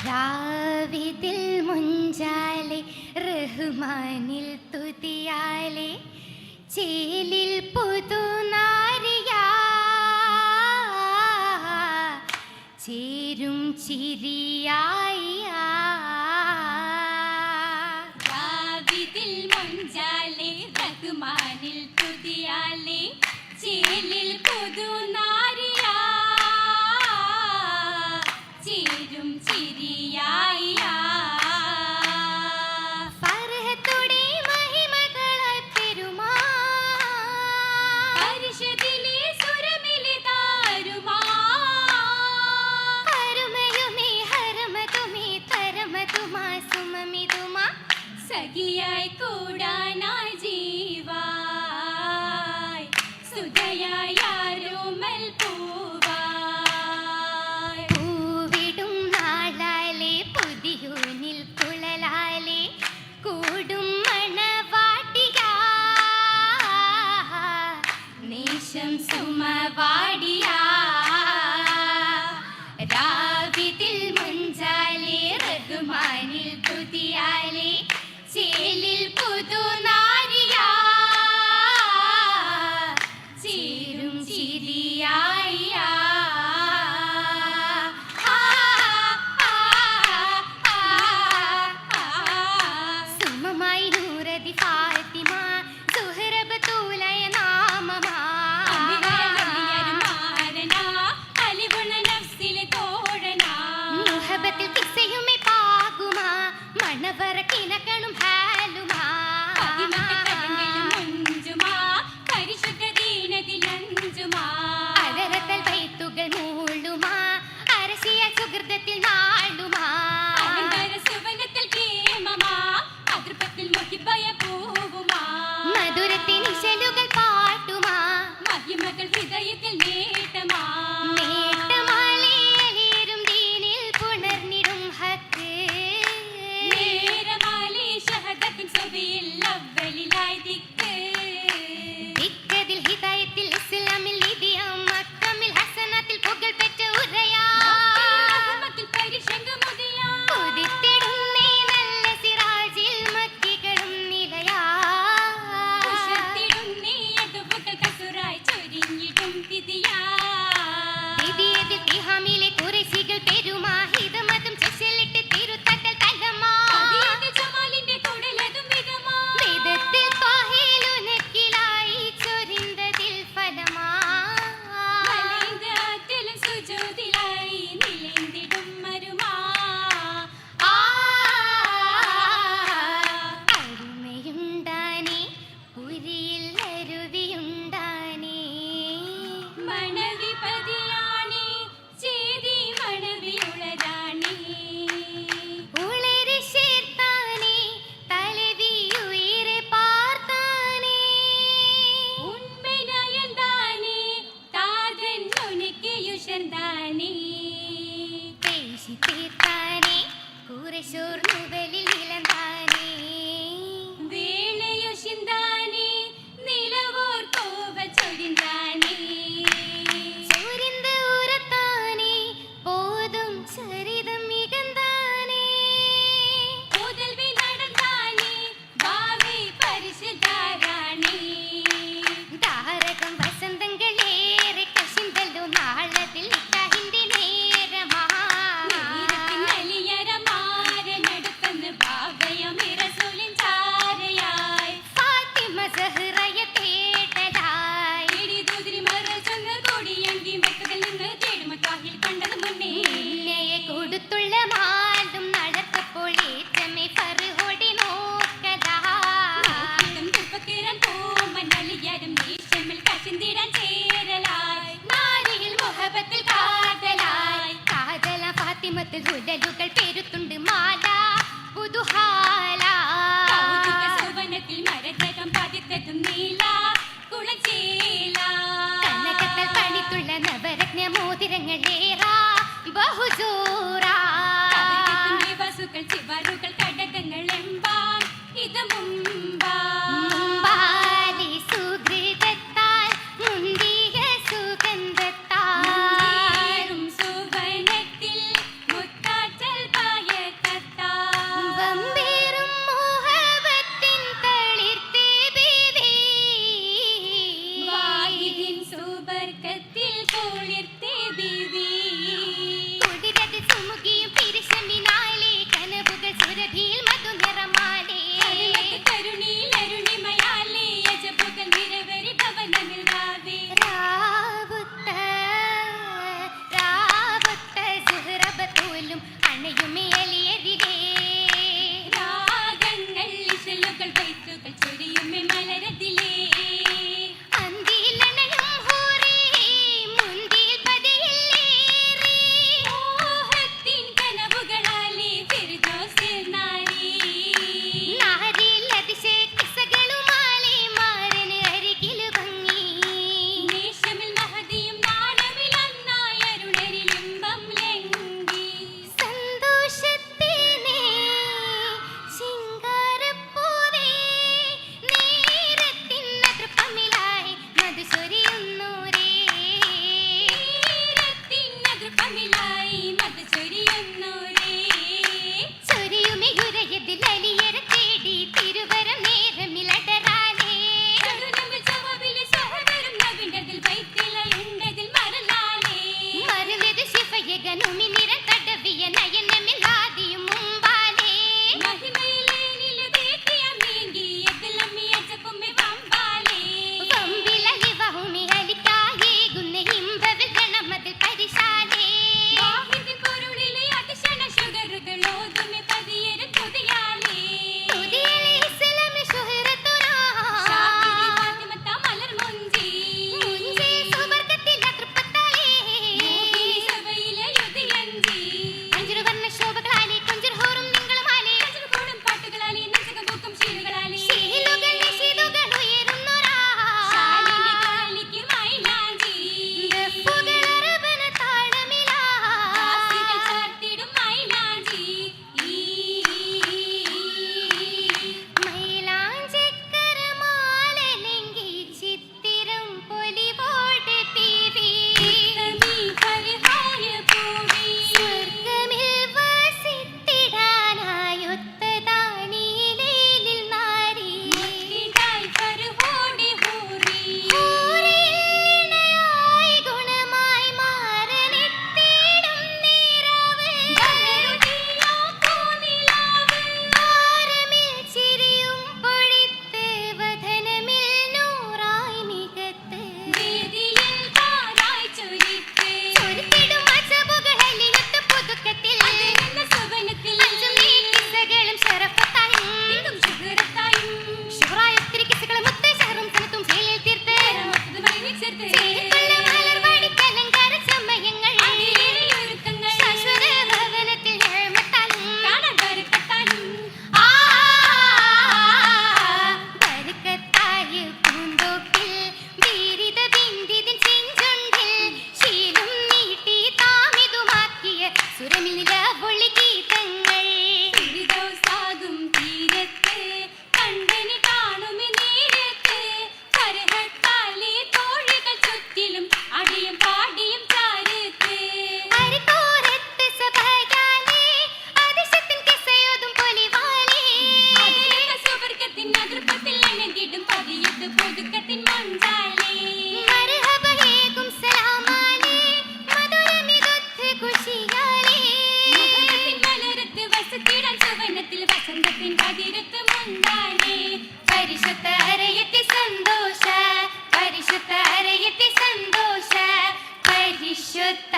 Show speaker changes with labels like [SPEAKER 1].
[SPEAKER 1] രാവിതിൽ മുഞ്ചാലെ റഹ്മാനിൽ തുതിയാലെ ചേലിൽ പുതുനാരിയാ ചേരും ചിരിയായി
[SPEAKER 2] രാവിതിൽ മുഞ്ചാലെ റഹ്മാനിൽ തുതിയാലെ ചേലിൽ പുതുനാരിയാ ചേരും ചിരിയായി
[SPEAKER 1] ഫർഹത്തോടെ മഹിമകളായി പെരുമാ
[SPEAKER 2] പരിഷദിലെ സുരമിലെ താരുമാ
[SPEAKER 1] അരുമയുമേ ഹരമതുമേ തരമതുമാ സുമമിതുമാ
[SPEAKER 2] സഖിയായി കൂടാനായി ജീവായി സുധയായി ആരോമൽ പൂവായി
[SPEAKER 1] പൂവിടും നാളാലെ പുതിയൂനിൽ കുഴലാലെ കൂടും മണവാട്ടിയാ
[SPEAKER 2] നേശം സുമവാടിയാ
[SPEAKER 1] രാവിതിൽ മുഞ്ചാലെ റഹ്മാനിൽ തുതിയാലെ ചേലിൽ പുതുനാരിയാ ചേരും ചിരിയായി സുമമായി നൂറതി ഫാത്തിമ സുഹറബ് തൂലയ നാമമാ മുഹബത്തിൽ കിസ്സയുമേ പാകുമാ മണവറക്കിനക്കണും ഹാലുമാ അലറത്തൽ വൈത്തുകൾ മൂളുമാ അരശിയ സുഹൃതത്തിൽ നാളുമാ മധുരത്തിൻ ഇശലുകൾ പാട്ടുമാ
[SPEAKER 2] ഹൃദയത്തിൽ നേട്ടമാ
[SPEAKER 1] നേട്ടമാലേറും ദീനിൽ പുണർന്നിടും ഹക്ക്
[SPEAKER 2] നേരമാലേ ഷഹദത്തിൻ സഭയിൽ അവലിലായി ദിക്ക്
[SPEAKER 1] ദിക്കതിൽ ഹിദായത്തിൽ ഇസ്ലാമിൽ നിധിയം മക്കമിൽ ഹസനത്തിൽ പുകൾ പെറ്റ ഉറയാ
[SPEAKER 2] റഹ്മത്തിൽ പരിശംഗമുദയാ
[SPEAKER 1] ഉദിത്തിടുന്നേ നല്ല സിറാജിൽ മക്കികളും നിലയാ
[SPEAKER 2] ഉഷത്തിടുന്നേ അതുവകൾ കസുറായി ചൊരിഞ്ഞിടും തിഥിയാ
[SPEAKER 1] തിഥിയതിൽ തിഹാമിലെ കുറേശികൾ പെരുമാ ഹിതമതും ചൊല്ലിട്ട് തിരുത്തട്ടൽ തലമാ
[SPEAKER 2] അതിന്റെ ജമാലിന്റെ കുടലതും വിധമാ
[SPEAKER 1] വേദത്തിൽ ത്വാഹീലുനക്കിലായി ചൊരിന്തതിൽ ഫലമാ
[SPEAKER 2] മലൈന്ദ ആറ്റലും സുജൂദിലായി നിലൈന്തിടും മരുമാ
[SPEAKER 1] അരുമയുണ്ടാനേ പുരിയിൽ അരുവിയുണ്ടാനേ
[SPEAKER 2] മണവിപതിയാണി ചേതി മണവിയുളരാണി
[SPEAKER 1] ഉളരെ ചേർത്താനേ തലവിയുയരെ പാർത്താനേ
[SPEAKER 2] ഉണ്മനയന്താനേ താതൻ ഉനക്കെയുഷന്താനേ
[SPEAKER 1] പേശി തീർത്താനേ കുറശോർ നുവലിൽ നിലന്താനേ
[SPEAKER 2] വേളയുഷിന്താനേ നിലവോർ കോവ ചൊരിന്താനേ
[SPEAKER 1] ചൊരിന്ത് ഉരത്താനേ പോതും ചരിതം മികന്താനേ
[SPEAKER 2] കൂതൽവി നടന്താനേ ഭാവി പരിശുദ്ധാരാണി
[SPEAKER 1] താരകം വസന്തങ്ങളേറെ കശിന്തല്ലോ നാളതിൽ ഇത്താഹിന്റെ നേരമാ
[SPEAKER 2] നീരത്തിൻ അലിയരമാരനടുത്തെന്ന് ഭാവയമിറസൂലിൻ ചാരയായി
[SPEAKER 1] ഫാത്തിമ സഹ്റയ തേടലായി
[SPEAKER 2] ഇടിതുതിരി മറച്ചൊന്ന് കൊടിയങ്കി വെക്കതിൽ നിന്ന് തേടുമത്താഹിൽ കണ്ടത് മുന്നേ
[SPEAKER 1] നിന്നയെ കൊടുത്തുള്ള മാലും നടത്തപ്പോൾ ഏറ്റമേ ഫർഹോടി നോക്കതാ
[SPEAKER 2] നോക്കിയിട്ടും തുപ്പക്കിരൻ പൂമൻ അലിയരും ദേശമിൽ കശിന്തിടാൻ ചേരലായി
[SPEAKER 1] നാരിയിൽ മുഹബത്തിൽ കാതലായി കാതല ഫാത്തിമത്തിൽ ഹുദലുകൾ പെരുത്തുണ്ട് മാല പുതുഹാല
[SPEAKER 2] കൗതുക സുവനത്തിൽ മരജകം പതിത്തതും നീല കുളച്ചേല
[SPEAKER 1] കനകത്താൽ പണിത്തുള്ള നവരത്ന മോതിരങ്ങളേറാ ബഹുജൂറാ
[SPEAKER 2] കവിതയ്ക്കും ദിവസുകൾ ചിവറുകൾ കടകങ്ങൾ എമ്പാൻ ഇത് മുമ്പാ
[SPEAKER 1] മുമ്പാലി സുഹൃതത്താൽ മുന്തിയ സുഗന്ധത്താൽ
[SPEAKER 2] മുന്നേറും സുവനത്തിൽ മുത്താറ്റൽ പായ സ്വർഗത്തിൽ കുളിർത്തേ ബീവി
[SPEAKER 1] കുളിരത് സുമുഖിയും പിരിശമിനാലെ കനവുകൾ സുരഭിയിൽ മധുനിറമാലെ
[SPEAKER 2] കരുണിയിൽ അരുണിമയാലേ അജബുകൾ നിരവരി ഭവനങ്ങൾ രാവേ
[SPEAKER 1] രാവുത്ത സുഹ്റബത്തോലും അണയുമേ അലിയരികേ
[SPEAKER 2] രാഗങ്ങൾ ഇശലുകൾ പൈത്തുകൾ ചൊരിയുമേ മലരത്തിലേ
[SPEAKER 1] അന്തിയിലണയും ഹൂറി മുന്തിയിൽ പതിയില്ലേറി
[SPEAKER 2] മോഹത്തിൻ കനവുകളാലേ ഫിർദൗസിൽ നാരി
[SPEAKER 1] നാരിൽ അതിശയ കിസ്സകളുമാലെ മാരന് അരികില് ഭംഗി
[SPEAKER 2] നേശമിൽ മഹദിയും നാണമിൽ അന്നായി അരുണരിലിമ്പം ലംഘി
[SPEAKER 1] സന്തോഷത്തിനേ ശിങ്കാരപ്പൂവേ നേരത്തിൻ നൃപ്പമിലായി മധുചൊരിയുന്നൂരേ
[SPEAKER 2] തീരത്തിൻ നഗരപമിലായി മധു ചൊരിയുന്നോരേ
[SPEAKER 1] ചൊരിയുമിയുരയതിൽ അലിയര തേടി തിരുവരം നേരമിലടരാനേ
[SPEAKER 2] ചടുലമിൽ ചവവിലെ സഹവരും നവിണ്ടതിൽ വൈത്തിലയുണ്ടതിൽ മറലാലേ
[SPEAKER 1] മറുവിത് ശിവയകനുമി നിരം തടവിയ നയനമില്ലാതെയും മുമ്പാലേ
[SPEAKER 2] മഹിമയിലേ നിലവേറ്റിയ മീങ്കി എതിലമ്മി അജപ്പുമ്മെ വമ്പാലേ
[SPEAKER 1] വമ്പിലലിവഹുമി അലിക്കായേകുന്ന ഇമ്പവിൽ ഗണമതിൽ പരിശാലേ
[SPEAKER 2] വാഹിദിൻ പൊരുളിലെ അതിശന ശുഗറുകൾ ഓതുമെ പതിയരും തുതിയാലേ
[SPEAKER 1] തുതിയലി ഇസ്ലാമി ശുഹ്റത്തുനാ
[SPEAKER 2] ഷാഹിദി ഫാത്തിമത്ത മലർ മുഞ്ചി
[SPEAKER 1] മുഞ്ചേ സുവർഗത്തിൽ അതൃപ്പത്താലേ
[SPEAKER 2] മോഹിനി സഭയിലെ യുതിയഞ്ചി
[SPEAKER 1] അഞ്ചുരു വർണ്ണ ശോഭകളാലേ കൊഞ്ചർ ഹോറും നിങ്ങളുമാലേ
[SPEAKER 2] കൂടും പാട്ടുകളാലേ നെഞ്ചകം തൂക്കം ശീലുകളാലേ
[SPEAKER 1] ശീലുകൾ നിശീലുകൾ ഉയരുന്നൊരാ
[SPEAKER 2] ശാലിനി കാലിക്ക് മൈലാഞ്ചി
[SPEAKER 1] ദഫുകൾ അറബന താളമിലാ
[SPEAKER 2] ദാസികൾ ചാർത്തിടും മൈലാഞ്ചി
[SPEAKER 1] മൈലാഞ്ചിക്കരമാലലെങ്കി ചിത്തിരം പൊലിവോട് പീവി
[SPEAKER 2] തമീ ഫർഹായ പൂവി
[SPEAKER 1] സ്വർഗമിൽ വസിത്തിടാനായൊത്തതാനീലേലിൽ നാരി
[SPEAKER 2] ഇതായി ഫർഹോടെ ഹൂറി
[SPEAKER 1] ൂരിണയായി ഗുണമായി മാറനെത്തിയിടും നീരവ്
[SPEAKER 2] വരരുതിയാ പൂനിലാവ്
[SPEAKER 1] ആരമിൽ ചിരിയും പൊഴിത്ത് വദനമിൽ നൂറായി മികത്ത്
[SPEAKER 2] വേദിയിൽ പാറായി ചൊരിത്ത്
[SPEAKER 1] ചൊരിത്തിടും അജബുകളലിയൊത്ത് പുതുക്കത്തിൽ
[SPEAKER 2] അതിരുന്ന സുവനത്തിൽ
[SPEAKER 1] അഞ്ചും നീ കിസ്സകളും ശരഫത്തായും
[SPEAKER 2] തിടും ശുഹറത്തായും
[SPEAKER 1] ശുഹ്റായ ഒത്തിരി കിസ്സകളും മുത്ത് ശഹറും സനത്തും ചേലിൽ തീർത്ത്
[SPEAKER 2] മൊത്തത് മൈവിച്ചെടുത്ത്
[SPEAKER 1] ചേലിക്കൊള്ള മലർവാടിക്ക് അലങ്കാര സമയങ്ങൾ
[SPEAKER 2] അതിലേറെ ഒരുക്കങ്ങൾ
[SPEAKER 1] ശാശ്വത ഭവനത്തിൽ ഹേമത്താലും
[SPEAKER 2] കാണാൻ ബർക്കത്താലും
[SPEAKER 1] ബർക്കത്തായ പൂന്തോപ്പിൽ വീരിത ബിന്ദിതിൻ ചെഞ്ചുണ്ടിൽ ശീലും നീട്ടി താമിതുമാക്കിയ സുരമിൽ നിലവൊളി ഗീതങ്ങൾ
[SPEAKER 2] ഫിർദൗസാകും തീരത്ത് കണ്ടനി കാണുമെ നേരത്ത് ഫർഹത്താലേ തോഴികൾ ചുറ്റിലും അടിയും പാടിയും ചാരത്ത്
[SPEAKER 1] അരിക്കോരത്ത് സഭയാലേ അതിശത്തിൻ കിസ്സയോതും പൊലിവാലേ
[SPEAKER 2] അതിലുള്ള സുവർഗത്തിൻ അതിർപ്പത്തിൽ അണഞ്ഞിടും പതിയത് പുതുക്കത്തിൻ മഞ്ചാലേ
[SPEAKER 1] മർഹബയേകും സലാമാലേ മധുരമിതൊത്ത് ഖുശിയാലേ
[SPEAKER 2] മുഹബത്തിൻ മലരത്ത് വസത്തിടാൻ സുവനത്തിൽ വസന്തത്തിൻ പതിരത്ത് മുണ്ടാലേ
[SPEAKER 1] പരിശുദ്ധ അരയത്തി സന്തോഷ പരിശുദ്ധ അരയത്തി സന്തോഷ പരിശുദ്ധ